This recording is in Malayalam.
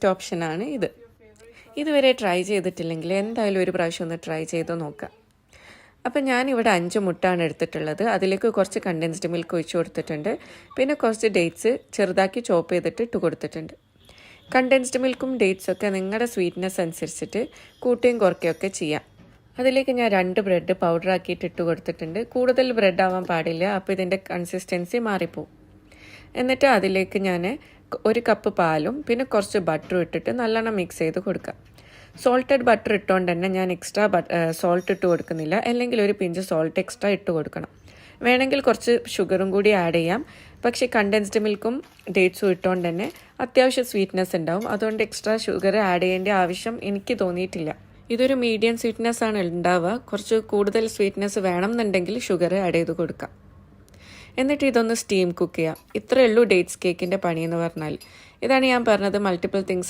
ബെസ്റ്റ് ഓപ്ഷനാണ് ഇത്. ഇതുവരെ ട്രൈ ചെയ്തിട്ടില്ലെങ്കിൽ എന്തായാലും ഒരു പ്രാവശ്യം ഒന്ന് ട്രൈ ചെയ്ത് നോക്കാം. അപ്പം ഞാനിവിടെ 5 മുട്ടയാണ് എടുത്തിട്ടുള്ളത്. അതിലേക്ക് കുറച്ച് കണ്ടൻസ്ഡ് മിൽക്ക് ഒഴിച്ച് കൊടുത്തിട്ടുണ്ട്. പിന്നെ കുറച്ച് ഡേറ്റ്സ് ചെറുതാക്കി ചോപ്പ് ചെയ്തിട്ട് ഇട്ട് കൊടുത്തിട്ടുണ്ട്. കണ്ടൻസ്ഡ് മിൽക്കും ഡേറ്റ്സൊക്കെ നിങ്ങളുടെ സ്വീറ്റ്നെസ് അനുസരിച്ചിട്ട് കൂട്ടുകയും കുറയ്ക്കുകയൊക്കെ ചെയ്യാം. അതിലേക്ക് ഞാൻ 2 ബ്രെഡ് പൗഡറാക്കിയിട്ട് ഇട്ട് കൊടുത്തിട്ടുണ്ട്. കൂടുതൽ ബ്രെഡ് ആവാൻ പാടില്ല, അപ്പോൾ ഇതിൻ്റെ കൺസിസ്റ്റൻസി മാറിപ്പോവും. എന്നിട്ട് അതിലേക്ക് ഞാൻ 1 കപ്പ് പാലും പിന്നെ കുറച്ച് ബട്ടറും ഇട്ടിട്ട് നല്ലോണം മിക്സ് ചെയ്ത് കൊടുക്കാം. സോൾട്ടഡ് ബട്ടർ ഇട്ടുകൊണ്ട് തന്നെ ഞാൻ എക്സ്ട്രാ സോൾട്ട് ഇട്ട് കൊടുക്കുന്നില്ല, അല്ലെങ്കിൽ ഒരു പിഞ്ച് സോൾട്ട് എക്സ്ട്രാ ഇട്ട് കൊടുക്കണം. വേണമെങ്കിൽ കുറച്ച് ഷുഗറും കൂടി ആഡ് ചെയ്യാം. പക്ഷേ കണ്ടൻസ്ഡ് മിൽക്കും ഡേറ്റ്സും ഇട്ടുകൊണ്ട് തന്നെ അത്യാവശ്യം സ്വീറ്റ്നെസ് ഉണ്ടാവും. അതുകൊണ്ട് എക്സ്ട്രാ ഷുഗർ ആഡ് ചെയ്യേണ്ട ആവശ്യം എനിക്ക് തോന്നിയിട്ടില്ല. ഇതൊരു മീഡിയം സ്വീറ്റ്നെസ് ആണ് ഉണ്ടാവുക. കുറച്ച് കൂടുതൽ സ്വീറ്റ്നെസ് വേണമെന്നുണ്ടെങ്കിൽ ഷുഗർ ആഡ് ചെയ്ത് കൊടുക്കാം. എന്നിട്ട് ഇതൊന്ന് സ്റ്റീം കുക്ക് ചെയ്യാം. ഇത്രയേ ഉള്ളൂ ഡേറ്റ്സ് കേക്കിൻ്റെ പണിയെന്ന് പറഞ്ഞാൽ. ഇതാണ് ഞാൻ പറഞ്ഞത്, മൾട്ടിപ്പിൾ തിങ്സ്